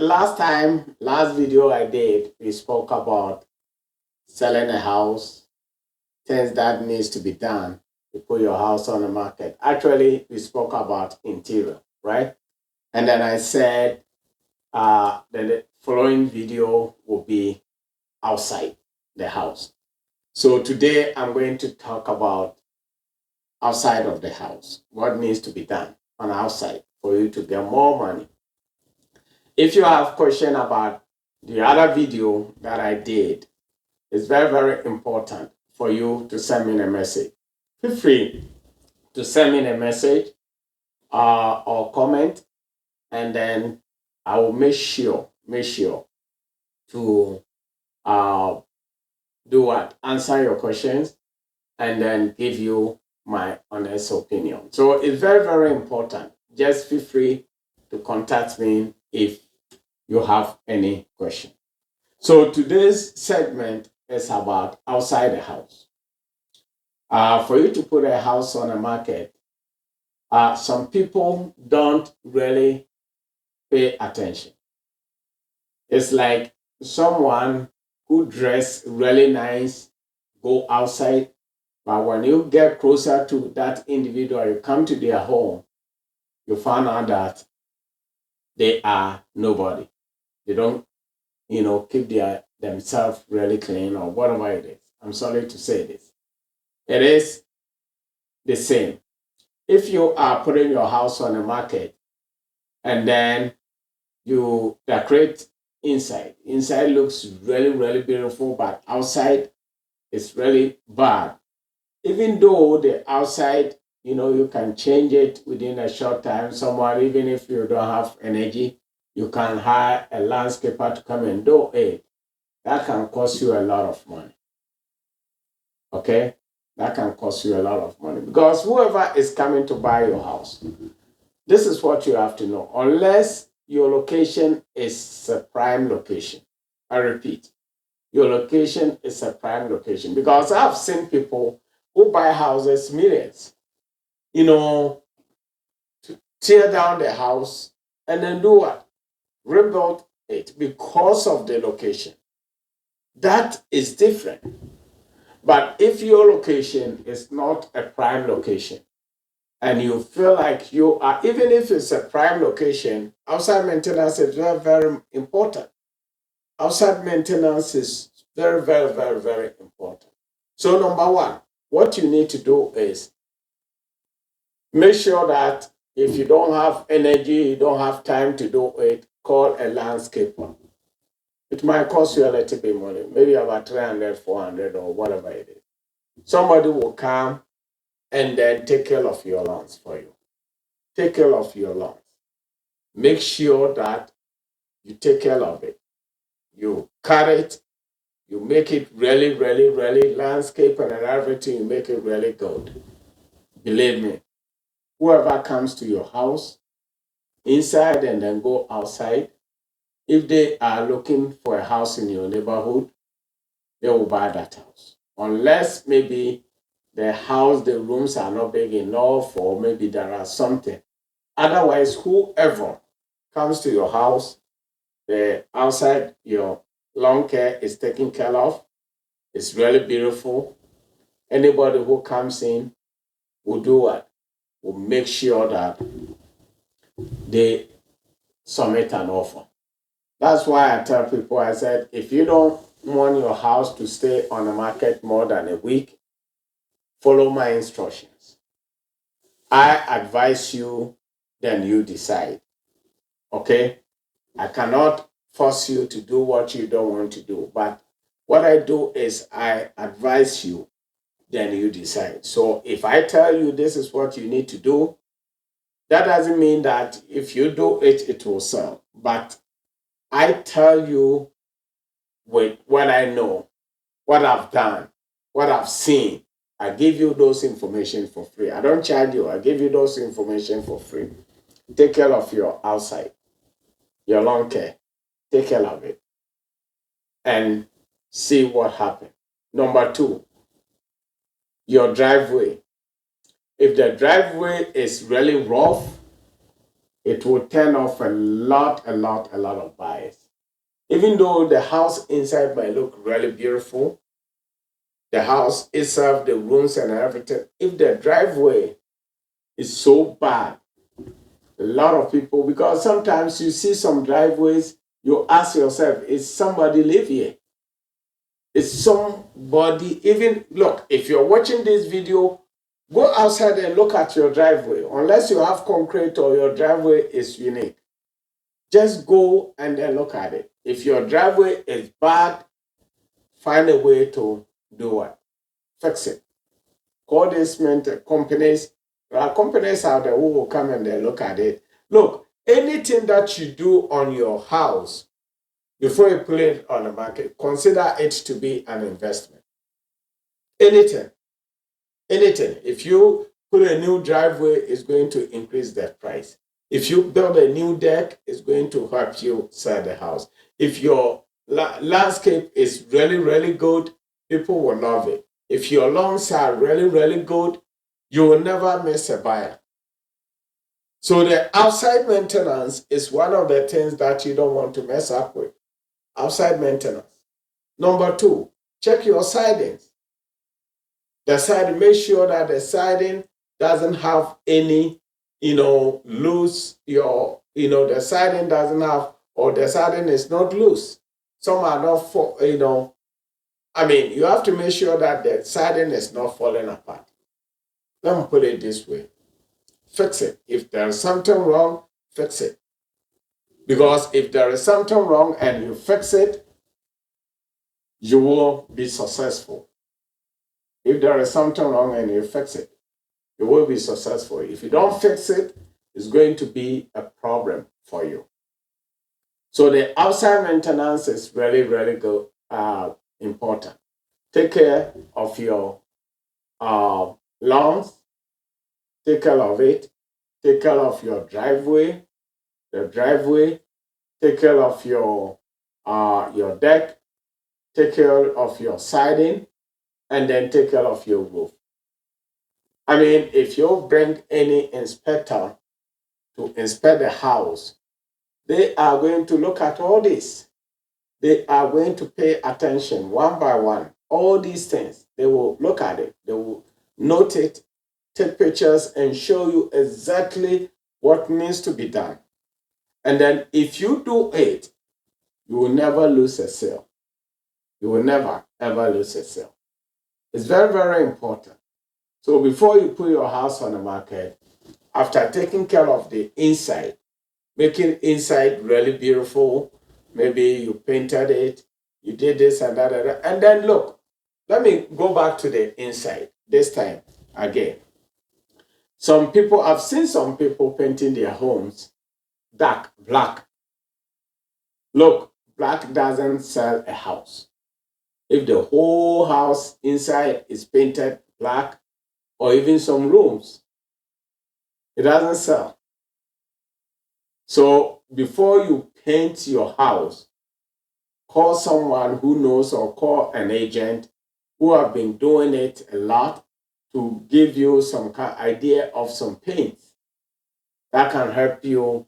last video I did, we spoke about selling a house, things that needs to be done to put your house on the market. Actually, we spoke about interior, right? And then I said the following video will be outside the house. So today I'm going to talk about outside of the house. What needs to be done on outside for you to get more money. If you have question about the other video that I did, it's very, very important for you to send me a message. Feel free to send me a message or comment, and then I will make sure to uh, do what? Answer your questions and then give you my honest opinion. So it's very, very important. Just feel free to contact me if you have any question. So today's segment is about outside the house. For you to put a house on the market, some people don't really pay attention. It's like someone who dress really nice, go outside, but when you get closer to that individual, you come to their home, you find out that they are nobody. They don't, keep themselves really clean or whatever it is. I'm sorry to say this. It is the same. If you are putting your house on the market and then you decorate inside looks really, really beautiful, but outside is really bad. Even though the outside, you can change it within a short time. Somewhere, even if you don't have energy, you can hire a landscaper to come and do it. That can cost you a lot of money. Okay? That can cost you a lot of money because whoever is coming to buy your house, this is what you have to know. Unless your location is a prime location, I repeat, your location is a prime location because I've seen people who buy houses millions, you know, tear down the house and then do what? Rebuild it because of the location. That is different. But if your location is not a prime location and you feel like you are, even if it's a prime location, outside maintenance is very, very important. Outside maintenance is very, very, very, very important. So, number one, what you need to do is make sure that if you don't have energy, you don't have time to do it, call a landscaper. It might cost you a little bit money, maybe about 300, 400, or whatever it is. Somebody will come and then take care of your lawns for you. Take care of your lawns. Make sure that you take care of it. You cut it, you make it really, really, really landscape and everything, you make it really good. Believe me, whoever comes to your house, inside and then go outside, if they are looking for a house in your neighborhood, they will buy that house. Unless maybe the rooms are not big enough, or maybe there are something. Otherwise, whoever comes to your house, the outside your lawn care is taken care of. It's really beautiful. Anybody who comes in will do what? Will make sure that they submit an offer. That's why I tell people, I said, if you don't want your house to stay on the market more than a week, follow my instructions. I advise you, then you decide. Okay? I cannot force you to do what you don't want to do. But what I do is I advise you, then you decide. So if I tell you this is what you need to do, that doesn't mean that if you do it, it will sell. But I tell you with what I know, what I've done, what I've seen. I give you those information for free. I don't charge you. I give you those information for free. Take care of your outside, your lawn care. Take care of it and see what happens. Number two, your driveway. If the driveway is really rough, It will turn off a lot of buyers. Even though the house inside might look really beautiful, the house itself, the rooms and everything, if the driveway is so bad, a lot of people, because sometimes you see some driveways, you ask yourself, is somebody live here? Is somebody even look? If you're watching this video, go outside and look at your driveway. Unless you have concrete or your driveway is unique, just go and then look at it. If your driveway is bad, find a way to do what? Fix it. Call these companies. There are companies out there who will come and they look at it. Look, anything that you do on your house before you put it on the market, consider it to be an investment. Anything, anything. If you put a new driveway, it's going to increase that price. If you build a new deck, it's going to help you sell the house. If your landscape is really good, people will love it. If your lawns are really good, you will never miss a buyer. So the outside maintenance is one of the things that you don't want to mess up with. Outside maintenance. Number 2, check your sidings. The siding, make sure that the siding doesn't have any, loose, the siding doesn't have, or the siding is not loose. Some are not, you have to make sure that the siding is not falling apart. Let me put it this way. Fix it. If there is something wrong, fix it. Because if there is something wrong and you fix it, you will be successful. If there is something wrong and you fix it, you will be successful. If you don't fix it, it's going to be a problem for you. So the outside maintenance is really good, important. Take care of your lawns. Take care of it. Take care of your driveway. The driveway. Take care of your deck. Take care of your siding, and then take care of your roof. If you bring any inspector to inspect the house, they are going to look at all this. They are going to pay attention one by one. All these things, they will look at it. They will note it, take pictures, and show you exactly what needs to be done. And then if you do it, you will never lose a sale. You will never, ever lose a sale. It's very important. So before you put your house on the market, after taking care of the inside, making inside really beautiful, maybe you painted it, you did this and that, and then look, let me go back to the inside this time again. I've seen some people painting their homes dark, black. Look, black doesn't sell a house. If the whole house inside is painted black, or even some rooms, it doesn't sell. So before you paint your house, call someone who knows or call an agent who have been doing it a lot to give you some idea of some paints that can help you,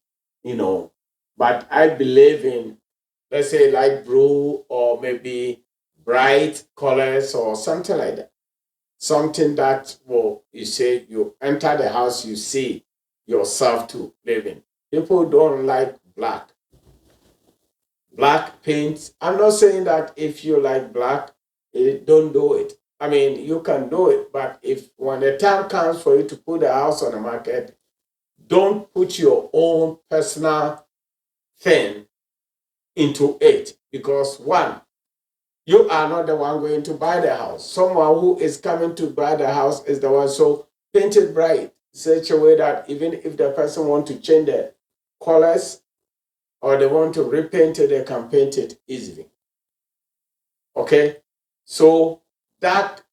But I believe in, let's say, light blue or maybe bright colors or something like that. Something that you enter the house, you see yourself to live in. People don't like black. Black paint. I'm not saying that if you like black, don't do it. You can do it, but if when the time comes for you to put the house on the market, don't put your own personal thing into it, because one, you are not the one going to buy the house. Someone who is coming to buy the house is the one. So paint it bright, such a way that even if the person want to change the colors or they want to repaint it, they can paint it easily. Okay? So dark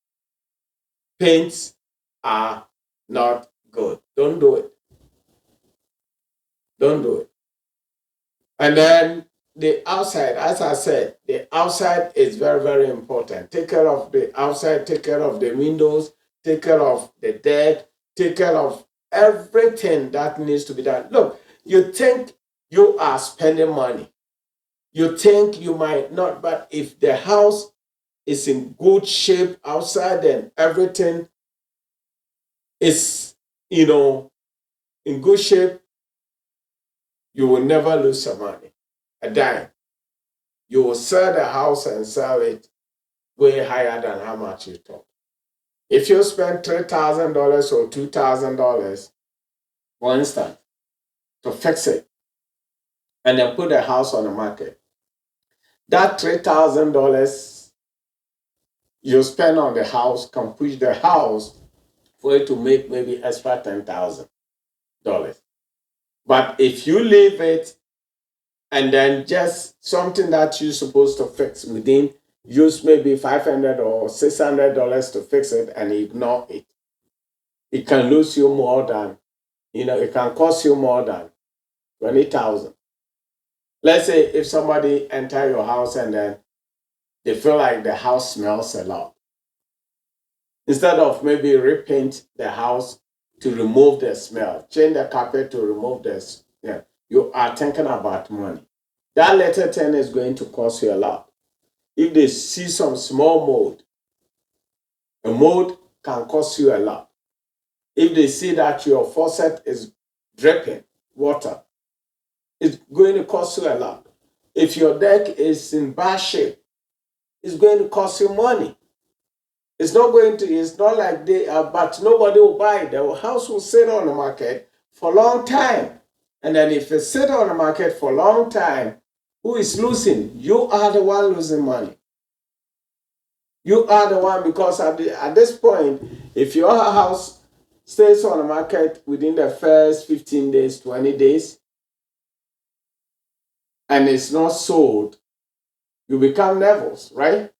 paints are not good. Don't do it. Don't do it. And then the outside, as I said, the outside is very important. Take care of the outside, take care of the windows, take care of the deck, take care of everything that needs to be done. Look, You think you are spending money. You think you might not, but if the house is in good shape outside and everything is, in good shape, you will never lose some money, a dime. You will sell the house and sell it way higher than how much you thought. If you spend $3,000 or $2,000, for instance, to fix it and then put the house on the market, that $3,000 you spend on the house can push the house for it to make maybe extra $10,000. But if you leave it and then just something that you're supposed to fix within, use maybe $500 or $600 to fix it and ignore it, it can lose you more than, it can cost you more than 20,000. Let's say if somebody enter your house and then they feel like the house smells a lot. Instead of maybe repaint the house to remove the smell, change the carpet to remove this, you are thinking about money. That little thing is going to cost you a lot. If they see some small mold, a mold can cost you a lot. If they see that your faucet is dripping water, it's going to cost you a lot. If your deck is in bad shape, it's going to cost you money. It's not like they are, but nobody will buy it. The house will sit on the market for a long time. And then if it sit on the market for a long time, who is losing? You are the one losing money. You are the one, because at this point, if your house stays on the market within the first 15 days, 20 days, and it's not sold, you become nervous, right?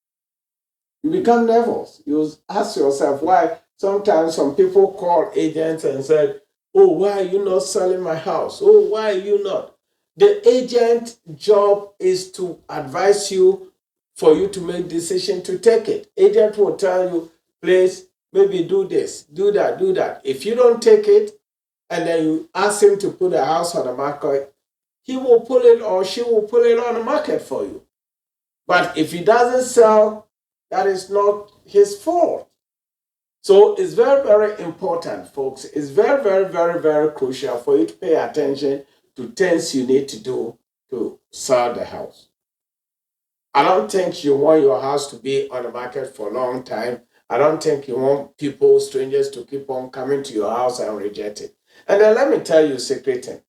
You become nervous. You ask yourself why. Sometimes some people call agents and said, "Oh, why are you not selling my house? Oh, why are you not?" The agent job is to advise you for you to make decision to take it. Agent will tell you, please, maybe do this, do that, do that. If you don't take it, and then you ask him to put a house on the market, he will pull it or she will pull it on the market for you. But if he doesn't sell, that is not his fault. So it's very, very important, folks. It's very, very, very, very crucial for you to pay attention to things you need to do to sell the house. I don't think you want your house to be on the market for a long time. I don't think you want people, strangers, to keep on coming to your house and reject it. And then let me tell you a secret thing.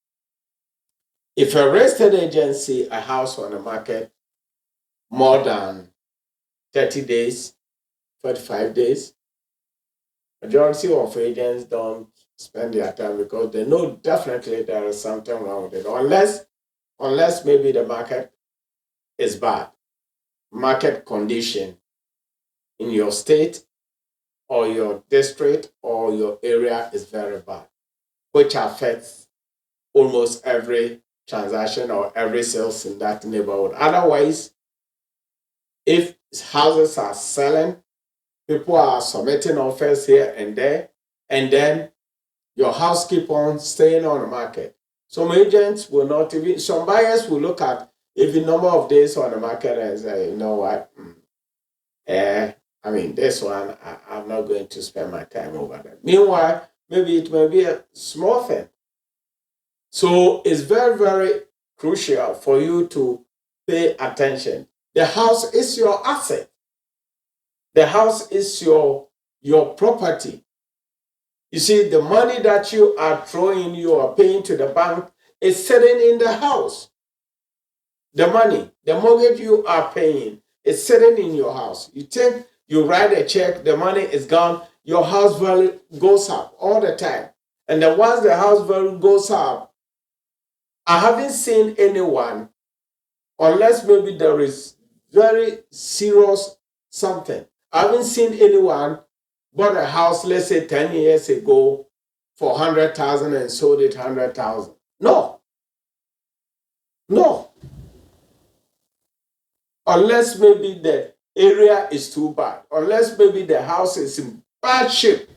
If a real estate agent see a house on the market more than 30 days, 45 days, majority of agents don't spend their time because they know definitely there is something wrong with it. Unless maybe the market is bad. Market condition in your state or your district or your area is very bad, which affects almost every transaction or every sales in that neighborhood. Otherwise, if houses are selling, people are submitting offers here and there, and then your house keep on staying on the market. Some agents will not even, some buyers will look at even number of days on the market and say, you know what, this one, I'm not going to spend my time over there. Meanwhile, maybe it may be a small thing. So it's very, very crucial for you to pay attention. The house is your asset. The house is your property. You see, the money that you are throwing, you are paying to the bank, is sitting in the house. The money, the mortgage you are paying is sitting in your house. You think you write a check, the money is gone, your house value goes up all the time. And then once the house value goes up, I haven't seen anyone, unless maybe there is very serious something. I haven't seen anyone bought a house, let's say 10 years ago, for 100,000 and sold it 100,000. No. Unless maybe the area is too bad, unless maybe the house is in bad shape,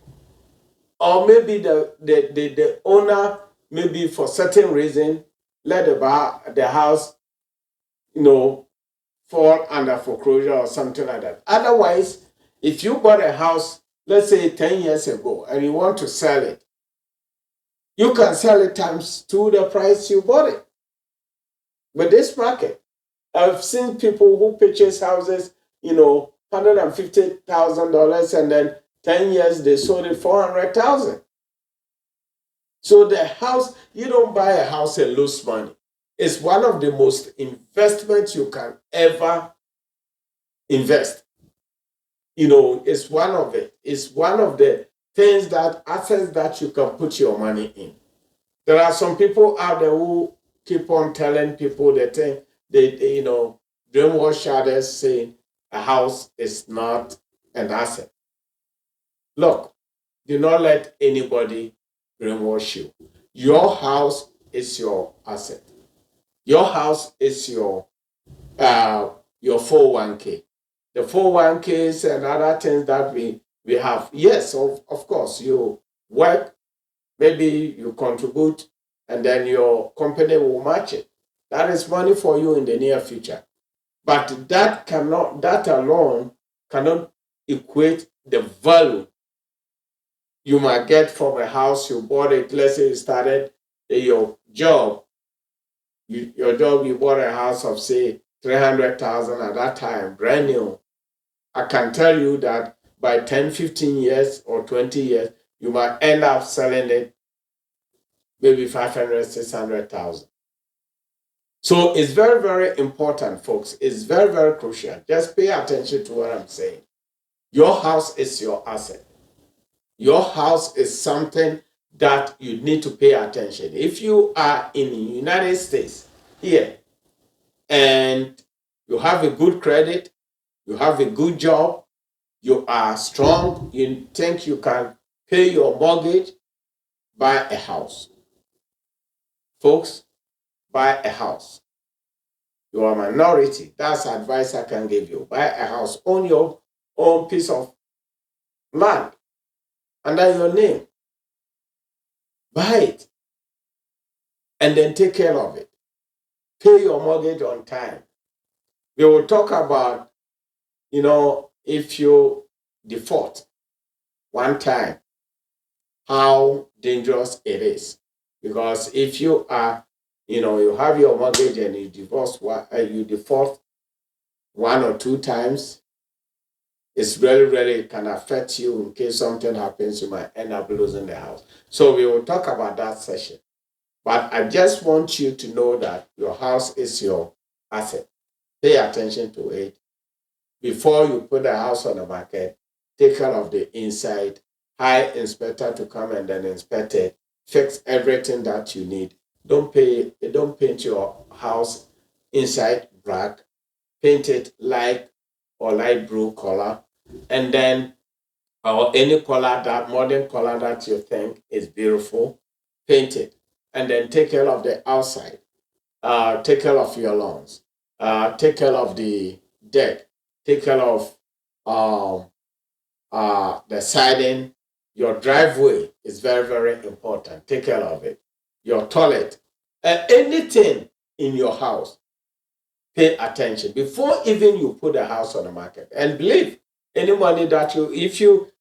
or maybe the owner maybe for certain reason, let the house, fall under foreclosure or something like that. Otherwise, if you bought a house, let's say 10 years ago, and you want to sell it, you can sell it times two the price you bought it. With this market, I've seen people who purchase houses, $150,000, and then 10 years they sold it 400,000. So the house, you don't buy a house and lose money. It's one of the most investments you can ever invest. It's one of it. It's one of the assets that you can put your money in. There are some people out there who keep on telling people that they brainwash others saying a house is not an asset. Look, do not let anybody brainwash you. Your house is your asset. Your house is your 401k. The 401ks and other things that we have. Yes, of course, you work, maybe you contribute, and then your company will match it. That is money for you in the near future. But that alone cannot equate the value you might get from a house you bought it. Let's say you started your job. You bought a house of say 300,000 at that time, brand new. I can tell you that by 10, 15 years or 20 years, you might end up selling it maybe 500, 600,000. So it's very, very important, folks. It's very, very crucial. Just pay attention to what I'm saying. Your house is your asset. Your house is something that you need to pay attention. If you are in the United States here and you have a good credit, you have a good job, you are strong, you think you can pay your mortgage, buy a house. Folks, buy a house. You are a minority. That's advice I can give you. Buy a house. Own your own piece of land under your name. Buy it. And then take care of it. Pay your mortgage on time. We will talk about, if you default one time, how dangerous it is. Because if you are, you have your mortgage and you default one or two times, it's really, really can affect you. In case something happens, you might end up losing the house. So we will talk about that session. But I just want you to know that your house is your asset. Pay attention to it. Before you put the house on the market, take care of the inside. Hire inspector to come and then inspect it. Fix everything that you need. Don't paint your house inside black. Paint it light or light blue color. And then or any color, that modern color that you think is beautiful, paint it. And then take care of the outside. Take care of your lawns. Take care of the deck. Take care of the siding. Your driveway is very, very important. Take care of it. Your toilet. Anything in your house, pay attention before even you put the house on the market. And believe any money that if you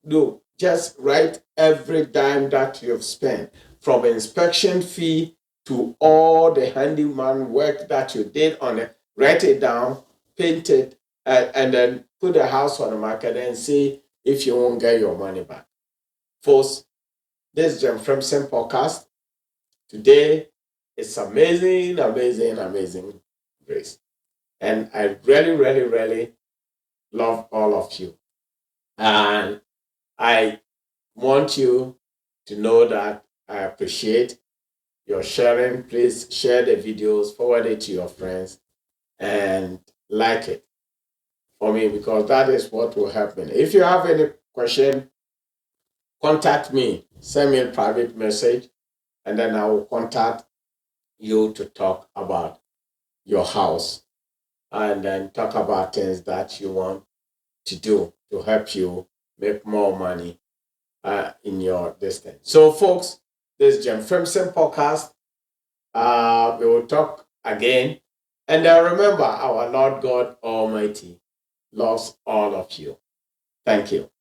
do, just write every dime that you've spent, from inspection fee to all the handyman work that you did on it. Write it down, paint it, and then put the house on the market and see if you won't get your money back. Folks, this is Jim Fremson podcast. Today, it's amazing, amazing, amazing grace. And I really, really, really love all of you. And I want you to know that I appreciate your sharing. Please share the videos, forward it to your friends, and like it for me, because that is what will help me. If you have any question, contact me. Send me a private message, and then I will contact you to talk about your house and then talk about things that you want to do to help you make more money in your distance. So, folks, this Jim Frimson podcast. We will talk again. And remember, our Lord God Almighty loves all of you. Thank you.